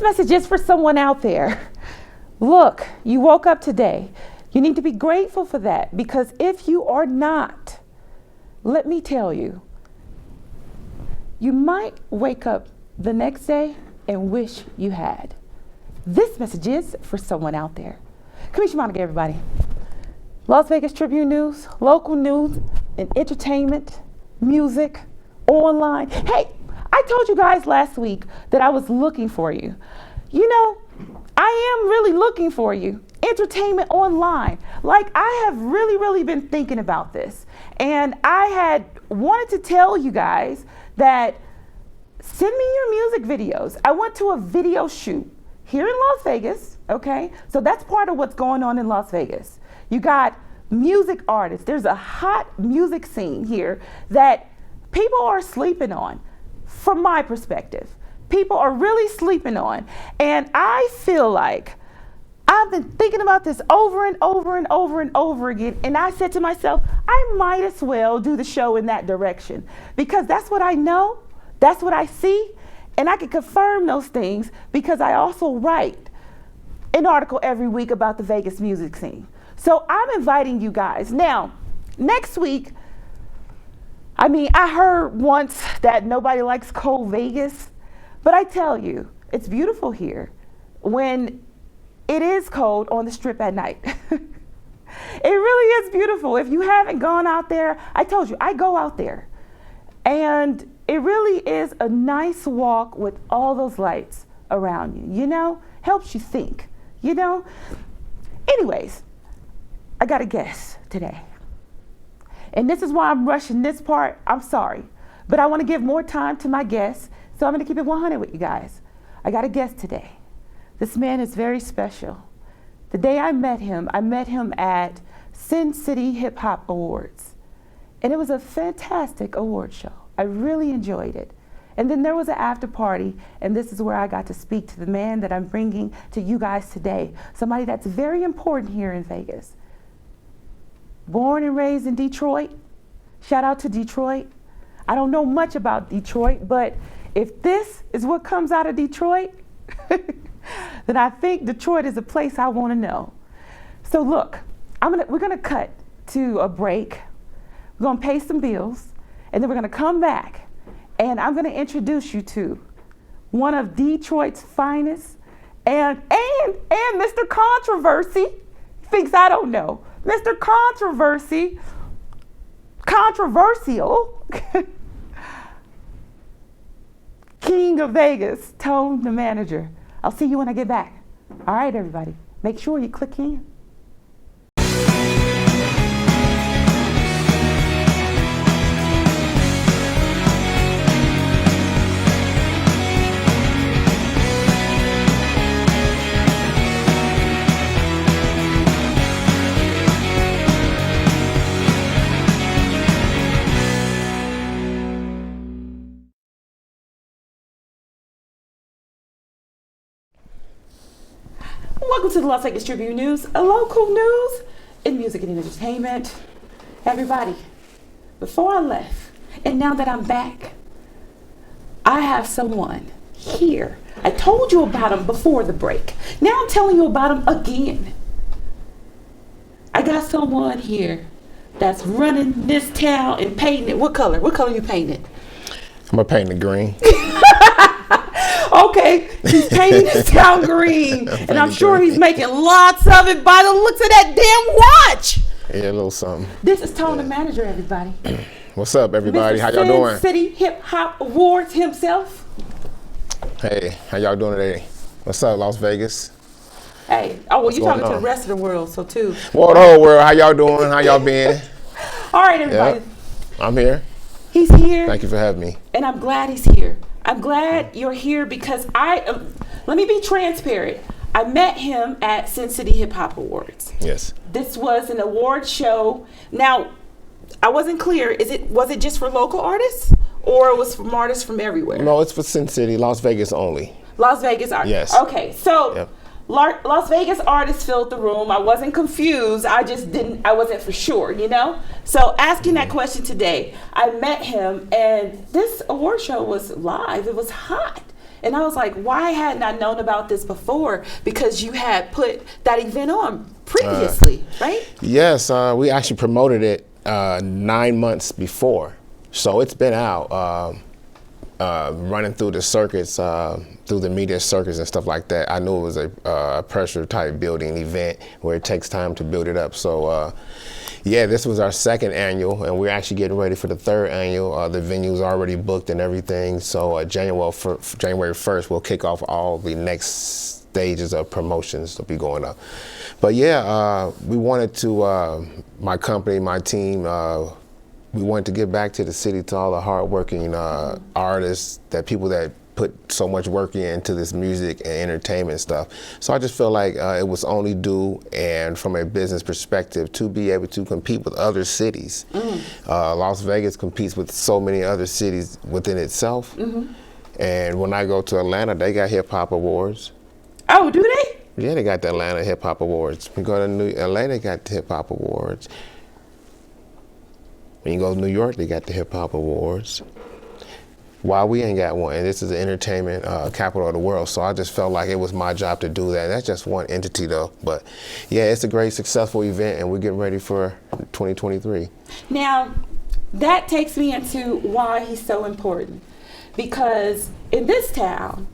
message is for someone out there. Look, you woke up today. You need to be grateful for that, because if you are not, let me tell you, you might wake up the next day and wish you had. This message is for someone out there. Kamisha Monica, everybody. Las Vegas Tribune News, local news and entertainment, music, online. Hey, I told you guys last week that I was looking for you. You know, I am really looking for you. Entertainment online. Like, I have really been thinking about this. And I had wanted to tell you guys that send me your music videos. I went to a video shoot here in Las Vegas, okay? So that's part of what's going on in Las Vegas. You got music artists. There's a hot music scene here that people are sleeping on, from my perspective. People are really sleeping on. And I feel like I've been thinking about this over and over again. And I said to myself, I might as well do the show in that direction, because that's what I know. That's what I see. And I can confirm those things because I also write an article every week about the Vegas music scene. So I'm inviting you guys. Now, next week, I mean, I heard once that nobody likes cold Vegas, but I tell you, it's beautiful here when it is cold on the Strip at night. It really is beautiful. If you haven't gone out there, I told you, I go out there. And it really is a nice walk with all those lights around you, you know? Helps you think, you know? Anyways, I got a guest today. And this is why I'm rushing this part. I'm sorry. But I want to give more time to my guests, so I'm going to keep it 100 with you guys. I got a guest today. This man is very special. The day I met him at Sin City Hip Hop Awards. And it was a fantastic award show. I really enjoyed it. And then there was an after party, and this is where I got to speak to the man that I'm bringing to you guys today. Somebody that's very important here in Vegas. Born and raised in Detroit. Shout out to Detroit. I don't know much about Detroit, but if this is what comes out of Detroit, then I think Detroit is a place I want to know. So look, we're gonna cut to a break. We're gonna pay some bills, and then we're gonna come back, and I'm gonna introduce you to one of Detroit's finest, and Mr. Controversy thinks I don't know. Mr. Controversy, controversial, King of Vegas, Tone the manager. I'll see you when I get back. All right, everybody, make sure you click in. Welcome to the Las Vegas Tribune News, a local news in music and entertainment. Everybody, before I left, and now that I'm back, I have someone here. I told you about him before the break. Now I'm telling you about him again. I got someone here that's running this town and painting it. What color? What color you painting it? I'm gonna paint it green. Okay, he's painting this town green, and I'm sure he's making lots of it by the looks of that damn watch. Yeah, a little something. This is Tone the manager, everybody. What's up, everybody? Mr. How y'all doing? City Hip Hop Awards himself. Hey, how y'all doing today? What's up, Las Vegas? Hey, well, you're talking to the rest of the world, so too. Well, the whole world, how y'all doing? How y'all been? All right, everybody. Yep. I'm here. He's here. Thank you for having me. And I'm glad he's here. I'm glad you're here because let me be transparent. I met him at Sin City Hip Hop Awards. Yes. This was an award show. Now, I wasn't clear. Was it just for local artists, or it was from artists from everywhere? No, it's for Sin City, Las Vegas only. Las Vegas artists. Yes. Okay, so yep. Las Vegas artists filled the room. I wasn't confused. I wasn't for sure, you know? So asking that question today, I met him, and this award show was live. It was hot. And I was like, why hadn't I known about this before? Because you had put that event on previously, right? Yes, we actually promoted it 9 months before. So it's been out, running through the circuits, through the media circuits and stuff like that. I knew it was a pressure type building event where it takes time to build it up. So yeah, this was our second annual, and we're actually getting ready for the third annual. The venue's already booked and everything. So January 1st, we'll kick off all the next stages of promotions to be going up. But yeah, we wanted to, my company, my team, we wanted to give back to the city, to all the hardworking artists, people that put so much work into this music and entertainment stuff. So I just feel like it was only due, and from a business perspective, to be able to compete with other cities. Las Vegas competes with so many other cities within itself. And when I go to Atlanta, they got hip hop awards. Oh, do they? Yeah, they got the Atlanta hip hop awards. We go to LA, they got the hip hop awards. When you go to New York, they got the hip hop awards. Why we ain't got one? And this is the entertainment capital of the world. So I just felt like it was my job to do that. That's just one entity though. But yeah, it's a great, successful event, and we're getting ready for 2023. Now, that takes me into why he's so important. Because in this town,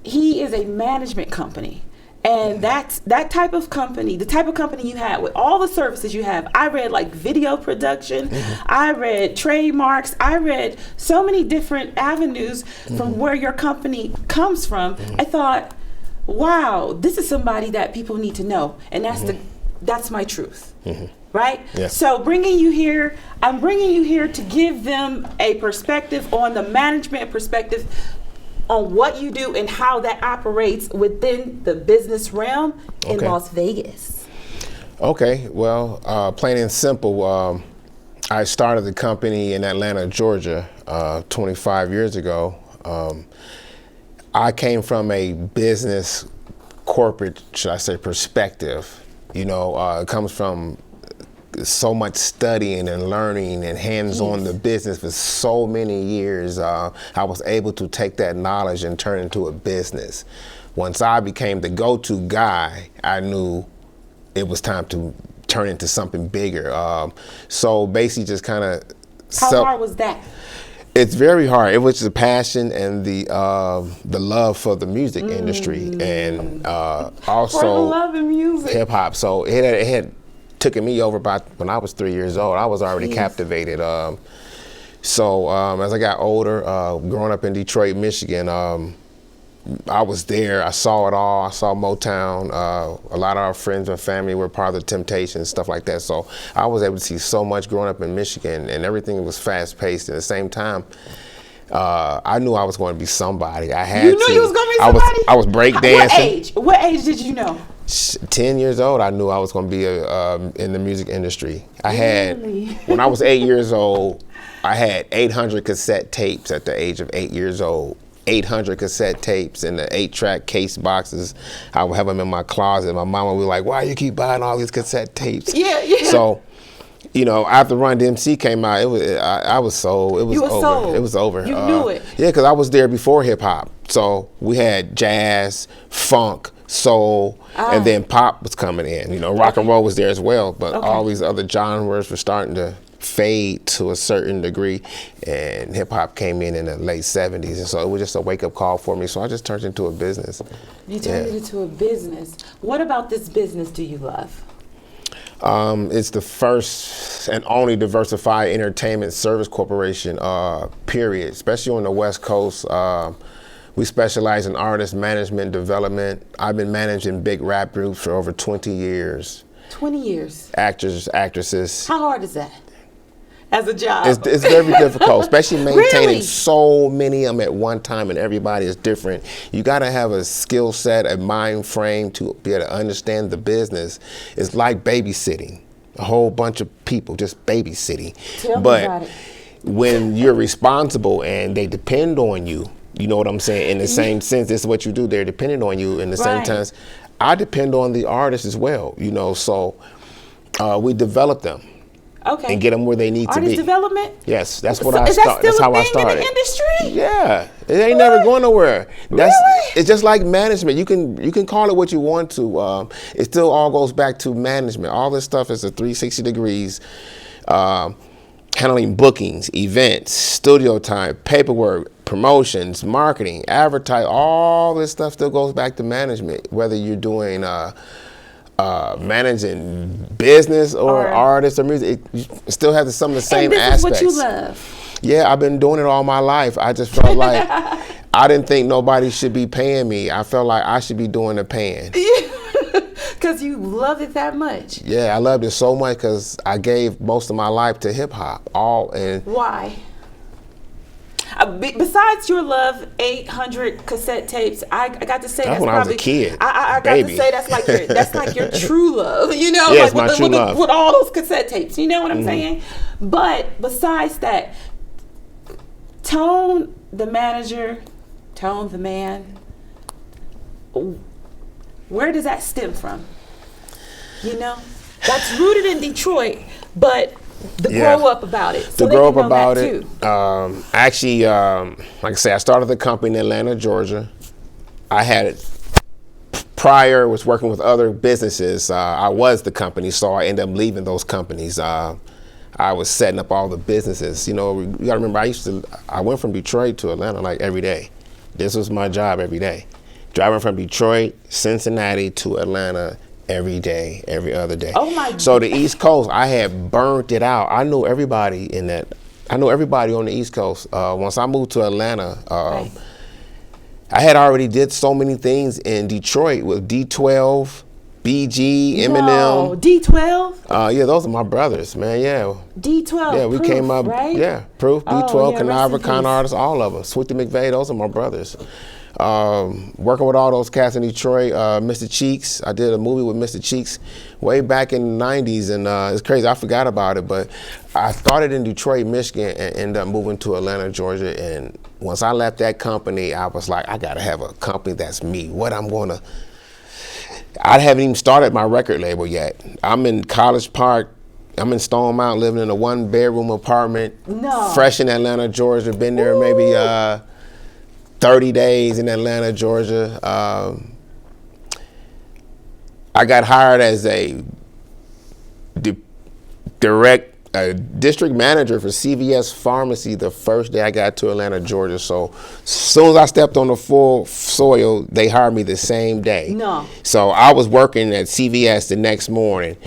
he is a management company. And that's that type of company, the type of company you have with all the services you have. I read like video production, I read trademarks, I read so many different avenues from where your company comes from. I thought, wow, this is somebody that people need to know. And that's my truth. Right? Yeah. So bringing you here, I'm bringing you here to give them a perspective on the management perspective on what you do and how that operates within the business realm in Las Vegas. Okay, well, plain and simple, I started the company in Atlanta, Georgia, 25 years ago. I came from a business, corporate, should I say, perspective. You know, it comes from so much studying and learning and hands-on the business for so many years. I was able to take that knowledge and turn it into a business. Once I became the go-to guy, I knew it was time to turn into something bigger. So basically just kind of... How hard was that? It's very hard. It was the passion and the love for the music industry, and also for the love of music, hip hop. So it had taken me over about when I was 3 years old. I was already captivated. So as I got older, growing up in Detroit, Michigan, I was there. I saw it all. I saw Motown. A lot of our friends and family were part of the Temptations, stuff like that. So I was able to see so much growing up in Michigan, and everything was fast-paced. At the same time, I knew I was going to be somebody. I had You knew you was going to be somebody? I was breakdancing. What age did you know? 10 years old, I knew I was going to be in the music industry. I had, Really? when I was 8 years old, I had 800 cassette tapes at the age of 8 years old. 800 cassette tapes in the 8-track case boxes. I would have them in my closet. My mama would be like, why you keep buying all these cassette tapes? Yeah. So, you know, after Run DMC came out, I was sold. It was over. Sold. It was over. You knew it. Yeah, because I was there before hip hop. So we had jazz, funk, soul, and then pop was coming in. You know, rock and roll was there as well, but all these other genres were starting to fade to a certain degree, and hip hop came in the late 70s, and so it was just a wake-up call for me. So I just turned it into a business. You turned it into a business. What about this business do you love? It's the first and only diversified entertainment service corporation, period, especially on the West Coast. We specialize in artist management, development. I've been managing big rap groups for over 20 years. 20 years? Actors, actresses. How hard is that as a job? It's very difficult, especially maintaining Really? so many of them at one time, and everybody is different. You got to have a skill set, a mind frame to be able to understand the business. It's like babysitting, a whole bunch of people just babysitting. Tell me about it. When you're responsible and they depend on you, you know what I'm saying? In the same sense, this is what you do. They're dependent on you. In the same times, I depend on the artist as well. You know, so we develop them. Okay. and get them where they need to Artist be. development? Yes, that's what So I is that started. That's still how a I thing in started. the industry? Yeah, it ain't never going nowhere. That's Really? It's just like management. You can call it what you want to. It still all goes back to management. All this stuff is a 360 degrees. Handling bookings, events, studio time, paperwork, promotions, marketing, advertise, all this stuff still goes back to management. Whether you're doing managing business or artists or music, you still have some of the same aspects. And this is what you love. Yeah, I've been doing it all my life. I just felt like I didn't think nobody should be paying me. I felt like I should be doing the paying. Because you loved it that much. Yeah, I loved it so much because I gave most of my life to hip hop. Why? Besides your love, 800 cassette tapes. I got to say that's when probably, I was a kid. I got to say that's like your true love. You know, yeah, like it's my true love. With all those cassette tapes. You know what I'm saying? But besides that, Tone the manager, Tone the man. Where does that stem from? You know, that's rooted in Detroit, but the grow up about it. So the grow up about it. Actually, like I say, I started the company in Atlanta, Georgia. I had prior was working with other businesses. I was the company, so I ended up leaving those companies. I was setting up all the businesses. You know, you gotta remember, I went from Detroit to Atlanta like every day. This was my job every day. Driving from Detroit, Cincinnati to Atlanta every day, every other day. Oh my! So the East Coast, I had burnt it out. I knew everybody in that. I knew everybody on the East Coast. Once I moved to Atlanta, I had already did so many things in Detroit with D12, BG, Eminem. No, D12? Yeah, those are my brothers, man. Yeah. D12. Yeah, we Proof, came up. right? Yeah, Proof, D12, yeah, Conniver, Con Artists, all of them. Sweetie McVeigh, those are my brothers. Working with all those cats in Detroit, Mr. Cheeks. I did a movie with Mr. Cheeks way back in the 90s, and it's crazy, I forgot about it, but I started in Detroit, Michigan, and ended up moving to Atlanta, Georgia, and once I left that company, I was like, I gotta have a company that's me. I haven't even started my record label yet. I'm in College Park. I'm in Stone Mountain, living in a 1-bedroom apartment. No. Fresh in Atlanta, Georgia. Been there maybe 30 days in Atlanta, Georgia. I got hired as a district manager for CVS Pharmacy the first day I got to Atlanta, Georgia. So as soon as I stepped on the full soil, they hired me the same day. No. So I was working at CVS the next morning.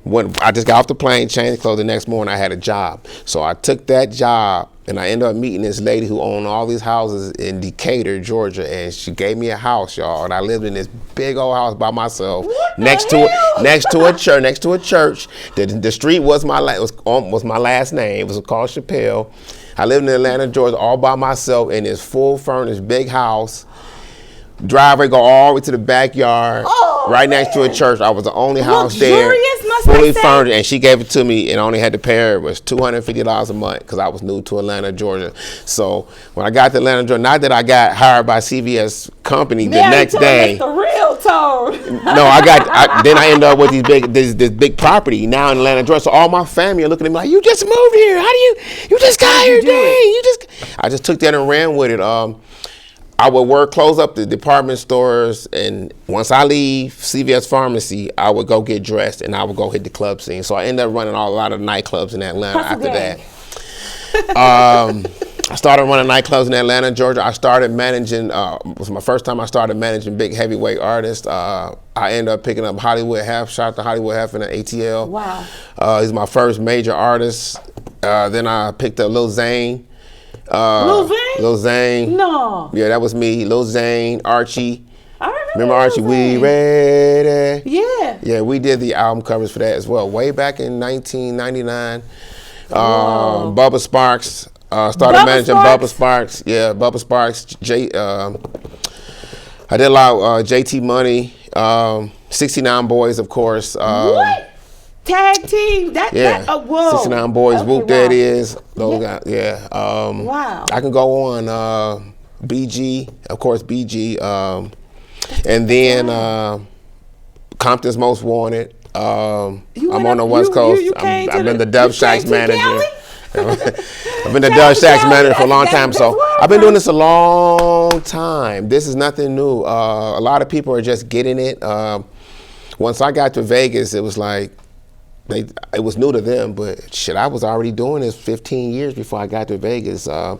When I just got off the plane, changed clothes, the next morning I had a job. So I took that job and I ended up meeting this lady who owned all these houses in Decatur, Georgia, and she gave me a house, y'all. And I lived in this big old house by myself next to a church. The street was my last name. It was called Chappelle. I lived in Atlanta, Georgia, all by myself in this full furnished big house. Driveway go all the way to the backyard, next to a church. I was the only house there, fully furnished, and she gave it to me, and I only had to pay her. It was $250 a month because I was new to Atlanta, Georgia. So when I got to Atlanta, Georgia, not that I got hired by CVS company the next day. The real Tone. No, then I ended up with this big property now in Atlanta, Georgia. So all my family are looking at me like, "You just moved here? How do you just got here today? I just took that and ran with it. I would close up the department stores, and once I leave CVS Pharmacy, I would go get dressed and I would go hit the club scene. So I ended up running a lot of nightclubs in Atlanta after that. I started running nightclubs in Atlanta, Georgia. I started managing, it was my first time I started managing big heavyweight artists. I ended up picking up Hollywood Hef, shout out to Hollywood Hef in the ATL. Wow. He's my first major artist. Then I picked up Lil Zane. Lil Zane? No. Yeah, that was me. Lil Zane, Archie. I remember Archie? We ready? Yeah. Yeah, we did the album covers for that as well, way back in 1999. Bubba Sparks. Started managing Bubba Sparks. Yeah, Bubba Sparks. I did a lot of JT Money. 69 Boys, of course. What? Tag team? Whoa. 69 Boys, okay, Whoop That Is. Those guys, wow. I can go on. BG, of course, BG. And then Compton's Most Wanted. I'm on the West Coast. I've been the Dub Shacks manager. I've been the Dub Shacks manager for a long time, so I've been doing this a long time. This is nothing new. A lot of people are just getting it. Once I got to Vegas, it was like, it was new to them, but shit, I was already doing this 15 years before I got to Vegas. I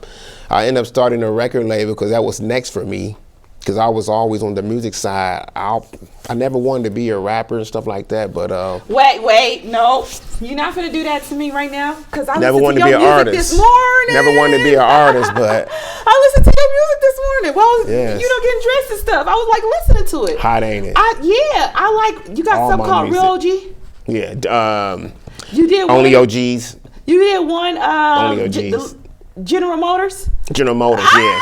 ended up starting a record label because that was next for me, because I was always on the music side. I never wanted to be a rapper and stuff like that, but wait, no, you're not gonna do that to me right now, because I never listened wanted to to be your an music artist. this morning. Never wanted to be an artist, but I listened to your music this morning. Well, yes. you know, getting dressed and stuff. I was like listening to it. Hot, ain't it? I like. You got All something my called music. Real OG. Yeah. You did Only one, OGs. You did one. Only OGs. General Motors. General Motors, yeah.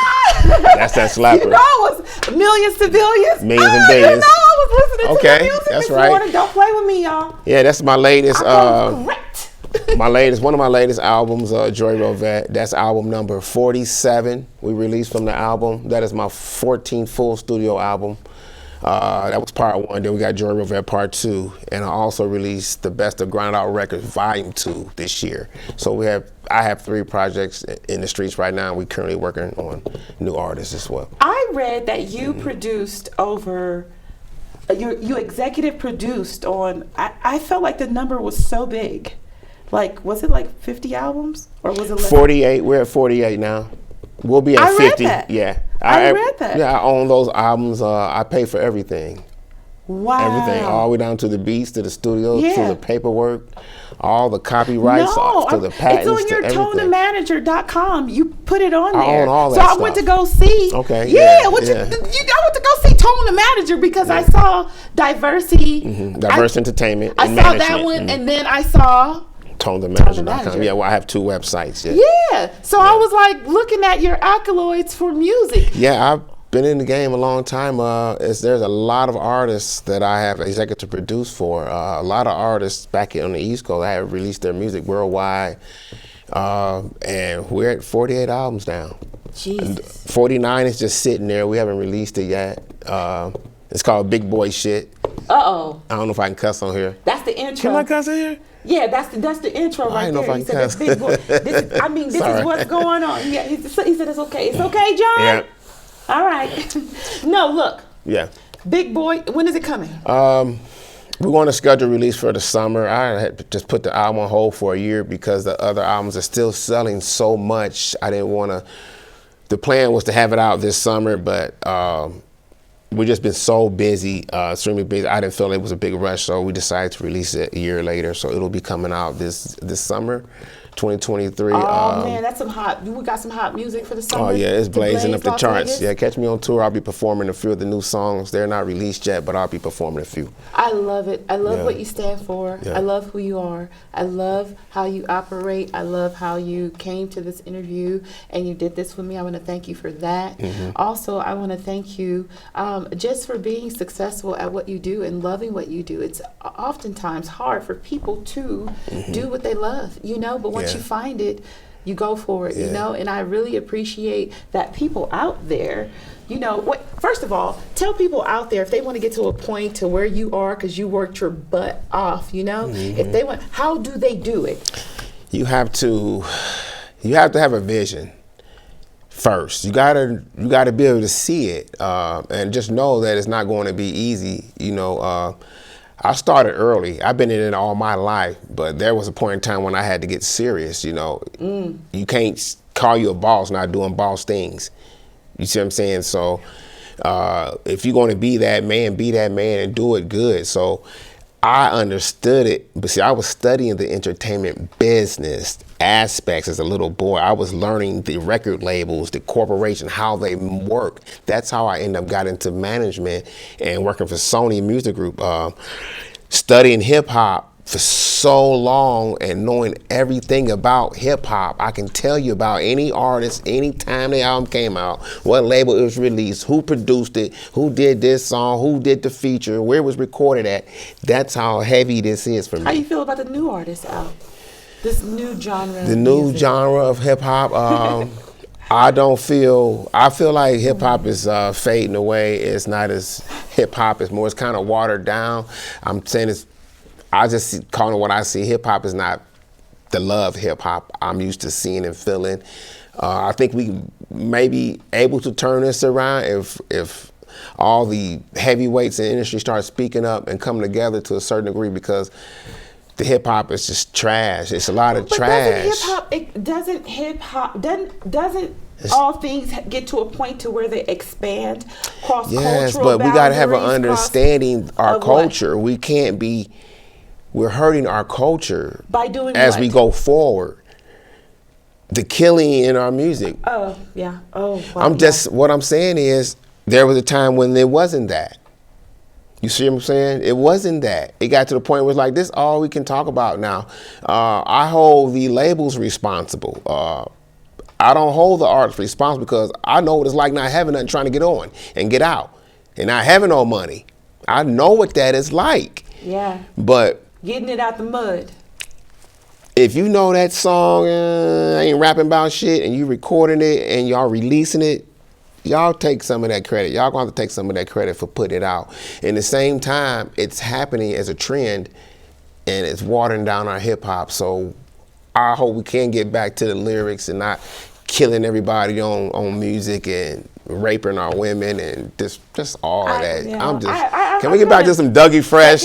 That's that slapper. You know, I was millions to billions. Millions and billions. You know, I was listening to your music that's this right. morning. Don't play with me, y'all. Yeah, that's my latest. Correct. One of my latest albums, Joy Rovette. That's album number 47. We released from the album. That is my 14th full studio album. That was part 1. Then we got Joy Rovette part 2, and I also released the Best of Grind Out Records Volume 2 this year. So I have 3 projects in the streets right now. We currently working on new artists as well. I read that you produced over. You executive produced on. I felt like the number was so big. Like, was it like 50 albums, or was it less? 48. We're at 48 now. We'll be at 50. Read that. Yeah. I read that. Yeah, I own those albums. I pay for everything. Wow. Everything, all the way down to the beats, to the studio, Yeah. to the paperwork, all the copyrights, to the patents, it's on your to everything. ToneTheManager.com. You put it on there. I own all that so stuff. I went to go see. Okay. Yeah. Yeah. I went to go see Tone the Manager because I saw Diversity. Diverse Entertainment I and saw Management. that one, and then I saw. ToneTheManager.com. Yeah, well, I have 2 websites. Yeah. Yeah. So I was like looking at your accolades for music. Yeah, I've been in the game a long time. There's a lot of artists that I have executive produced for. A lot of artists back on the East Coast, I have released their music worldwide. And we're at 48 albums now. Jesus. 49 is just sitting there. We haven't released it yet. It's called Big Boy Shit. Uh-oh. I don't know if I can cuss on here. That's the intro. Can I cuss in here? Yeah, that's the intro right I know there. if He I said can that big boy. This is what's going on. Yeah, he said it's okay. It's okay, John? Yeah. All right. No, look. Yeah. Big Boy, when is it coming? We're going to schedule release for the summer. I had just put the album on hold for a year because the other albums are still selling so much. I didn't want to. The plan was to have it out this summer, but we've just been so busy, extremely busy. I didn't feel it was a big rush, so we decided to release it a year later. So it'll be coming out this summer, 2023. Oh man, that's we got some hot music for the summer. Oh yeah, it's blazing up the Las charts. Vegas. Yeah, catch me on tour. I'll be performing a few of the new songs. They're not released yet, but I'll be performing a few. I love it. I love what you stand for. Yeah. I love who you are. I love how you operate. I love how you came to this interview and you did this with me. I want to thank you for that. Mm-hmm. Also, I want to thank you just for being successful at what you do and loving what you do. It's oftentimes hard for people to do what they love, but once you find it, you go for it, and I really appreciate that people out there, first of all, tell people out there if they want to get to a point to where you are because you worked your butt off, if they want, how do they do it? You have to have a vision first. You gotta be able to see it and just know that it's not going to be easy. I started early. I've been in it all my life, but there was a point in time when I had to get serious. You can't call you a boss not doing boss things. You see what I'm saying? So if you're going to be that man and do it good. So I understood it, but see, I was studying the entertainment business aspects as a little boy. I was learning the record labels, the corporation, how they work. That's how I ended up got into management and working for Sony Music Group, studying hip hop for so long and knowing everything about hip hop. I can tell you about any artist, any time the album came out, what label it was released, who produced it, who did this song, who did the feature, where it was recorded at. That's how heavy this is for me. How you feel about the new artists out? This new genre. The new genre of hip hop. I feel like hip hop is fading away. It's not as hip hop. It's more. It's kind of watered down. I'm saying it's I just call it what I see. Hip hop is not the love hip hop I'm used to seeing and feeling. I think we may be able to turn this around if all the heavyweights in the industry start speaking up and coming together to a certain degree, because the hip hop is just trash. It's a lot of trash. Doesn't all things get to a point to where they expand cross-cultural Yes, but we got to have an boundaries, understanding our of what? culture. We can't be, we're hurting our culture By doing as what? we go forward. The killing in our music. Oh, yeah. Oh, wow. What I'm saying is, there was a time when it wasn't that. You see what I'm saying? It wasn't that. It got to the point where it's like, this all we can talk about now. I hold the labels responsible. I don't hold the artists responsible, because I know what it's like not having nothing, trying to get on and get out and not having no money. I know what that is like. Yeah. But getting it out the mud. if you know that song ain't rapping about shit and you recording it and y'all releasing it, y'all take some of that credit. Y'all gonna have to take some of that credit for putting it out. In the same time, it's happening as a trend and it's watering down our hip hop. So I hope we can get back to the lyrics and not killing everybody on music and raping our women and just all of that. Can we get back to some Dougie Fresh,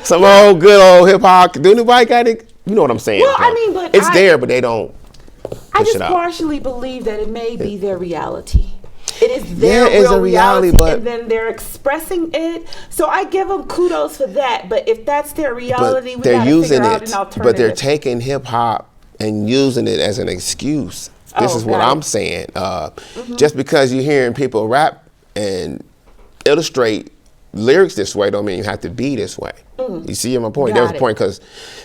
some old good old hip hop? Do anybody got it? You know what I'm saying? Well, I mean, but it's there, but they don't push I just it out. partially believe that it may be their reality. It is their it's real a reality, and then they're expressing it. So I give them kudos for that. But if that's their reality, we gotta figure out an alternative. But they're taking hip hop and using it as an excuse. This is what I'm saying. Just because you're hearing people rap and illustrate lyrics this way don't mean you have to be this way. You see my point? There's a point, because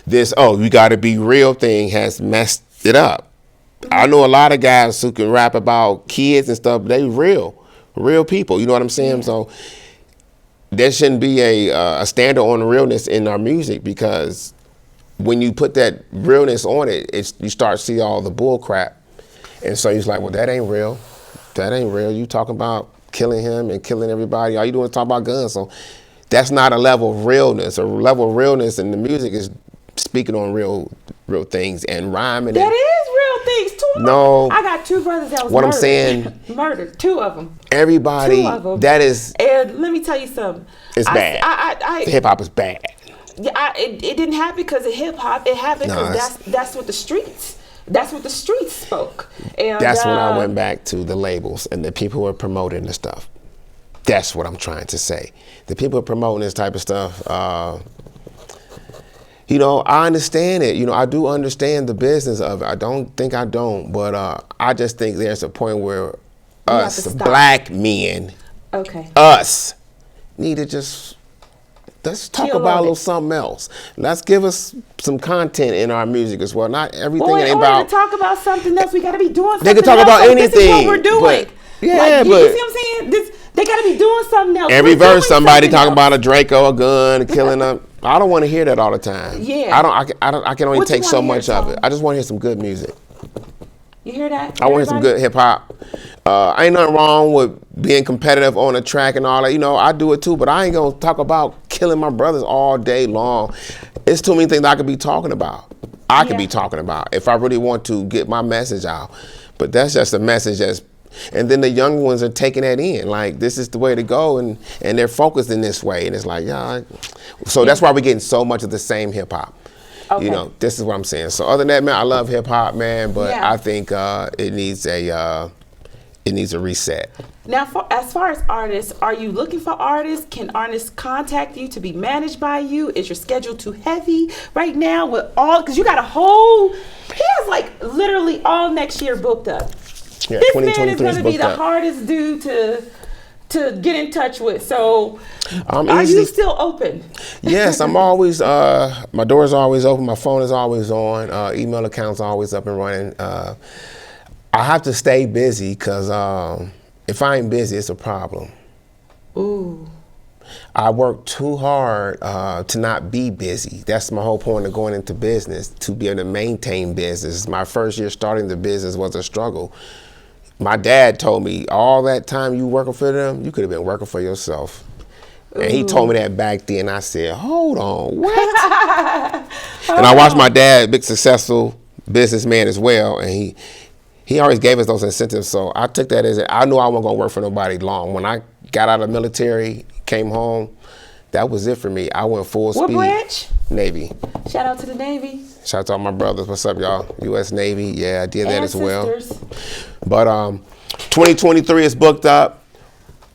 this, you got to be real thing has messed it up. I know a lot of guys who can rap about kids and stuff, but they real people. You know what I'm saying? Yeah. So there shouldn't be a standard on realness in our music, because when you put that realness on it, you start to see all the bull crap. And so he's like, well, that ain't real. That ain't real. You talking about killing him and killing everybody. All you doing is talk about guns. So that's not a level of realness. A level of realness in the music is speaking on real things and rhyming. That is real things. Two of them. I got two brothers that was what murdered. I'm saying, murdered. Two of them. Everybody. Two of them. That is. And let me tell you something. It's bad. Hip hop is bad. Yeah, it didn't happen because of hip hop. It happened because that's what the streets. That's what the streets spoke. And that's when I went back to the labels and the people who are promoting the stuff. That's what I'm trying to say. The people who are promoting this type of stuff, I understand it. I do understand the business of it. I don't think I don't, but I just think there's a point where us black men, us, need to just, let's talk about a little something else. Let's give us some content in our music as well. Not everything ain't about. In order to talk about something else, we got to be doing something else. They can talk about anything. This is what we're doing. But, you see what I'm saying? They got to be doing something else. Every verse, somebody talking about a Draco, a gun, killing them. I don't want to hear that all the time. Yeah. I can only take so much of it. I just want to hear some good music. You hear that? I want to hear some good hip hop. Ain't nothing wrong with being competitive on a track and all that. I do it too, but I ain't gonna talk about killing my brothers all day long. It's too many things I could be talking about. I could be talking about if I really want to get my message out. But that's just a message and then the young ones are taking that in. Like, this is the way to go, and they're focused in this way. And it's like, so that's why we're getting so much of the same hip hop. Okay. This is what I'm saying. So other than that, man, I love hip hop, man, but I think it needs a reset. Now, as far as artists, are you looking for artists? Can artists contact you to be managed by you? Is your schedule too heavy right now with because you got he has like literally all next year booked up. Yeah, this man is going to be the hardest dude to get in touch with. So are you still open? Yes, I'm always, my door is always open. My phone is always on. Email account's always up and running. I have to stay busy because if I ain't busy, it's a problem. Ooh. I work too hard to not be busy. That's my whole point of going into business, to be able to maintain business. My first year starting the business was a struggle. My dad told me, all that time you working for them, you could have been working for yourself. And he told me that back then. I said, hold on, what? And I watched my dad, big successful businessman as well, and he always gave us those incentives. So I took that as I knew I wasn't gonna work for nobody long. When I got out of the military, came home, that was it for me. I went full speed. What branch? Navy. Shout out to the Navy. Shout out to all my brothers. What's up, y'all? U.S. Navy. Yeah, I did that as well. Sisters. But 2023 is booked up.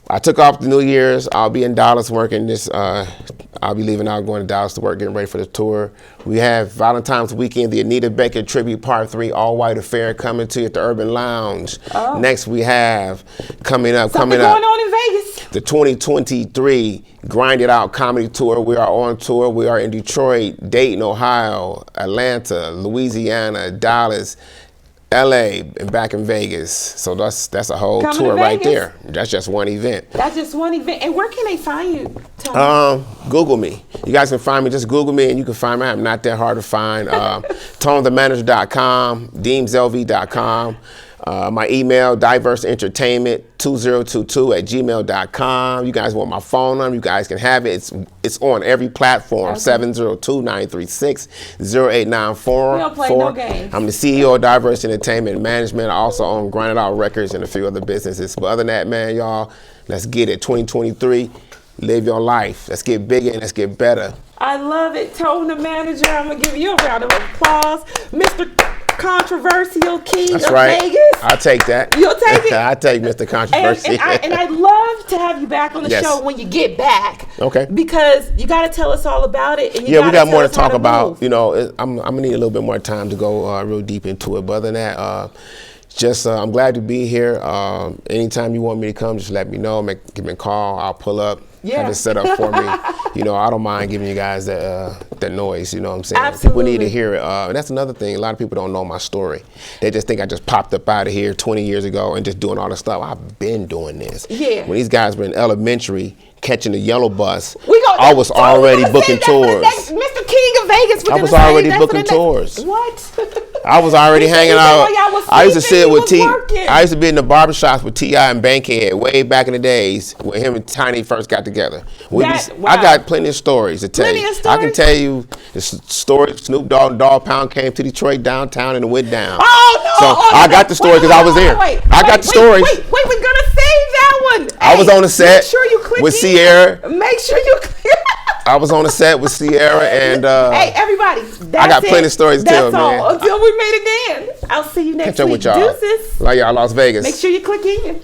I took off the New Year's. I'll be in Dallas working this. I'll be leaving out, going to Dallas to work, getting ready for the tour. We have Valentine's weekend, the Anita Baker Tribute Part 3 All-White Affair coming to you at the Urban Lounge. Oh. Next we have coming up. Something going on in Vegas. The 2023 Grind It Out Comedy Tour. We are on tour. We are in Detroit, Dayton, Ohio, Atlanta, Louisiana, Dallas, LA, and back in Vegas. So that's a whole Coming tour to right Vegas. there. That's just one event. That's just one event. And where can they find you, Tony? Google me. You guys can find me. Just Google me and you can find me. I'm not that hard to find. ToneTheManager.com, DeemsLV.com. My email, diverseentertainment2022@gmail.com. You guys want my phone number, you guys can have it. It's on every platform, Okay. 702-936-0894. We don't play no games. I'm the CEO of Diverse Entertainment Management. I also own Grind It Out Records and a few other businesses. But other than that, man, y'all, let's get it. 2023, live your life. Let's get bigger and let's get better. I love it. Tone the Manager. I'm going to give you a round of applause. Mr. Controversial King That's of right. Vegas. I'll take that. You'll take it? I take Mr. Controversy. And I'd love to have you back on the Yes. show when you get back. Okay. Because you got to tell us all about it. And you Yeah, we got gotta more to tell us how talk about. move. You know, I'm gonna need a little bit more time to go real deep into it. But other than that, I'm glad to be here. Anytime you want me to come, just let me know. Give me a call. I'll pull up. Yeah. Have it set up for me. You know, I don't mind giving you guys that noise. You know what I'm saying? Absolutely. People need to hear it. And that's another thing. A lot of people don't know my story. They just think I just popped up out of here 20 years ago and just doing all this stuff. I've been doing this. Yeah. When these guys were in elementary catching the yellow bus, We gonna- I was Tony, already we gonna booking save that for the tours. next- Mr. King of Vegas. I was already booking tours. What? I was already hanging out. I used to sit with T. I I used to be in the barbershops with T.I. and Bankhead way back in the days when him and Tiny first got together. Wow. I got plenty of stories to tell Plenty you. of I can stories? tell you the story. Snoop Dogg and Dogg Pound came to Detroit downtown and it went down. Oh, no. So I got the story because I was there. I got the stories. Wait, we're going to save that one. I was on the set Make sure you click with in. Sierra. Make sure you click. I was on the set with Sierra and Hey, everybody. That's I got plenty it. of stories to tell, That's all. man. Until we made it in. I'll see you next catch up week. with y'all. Deuces. Like y'all, Las Vegas. Make sure you click in.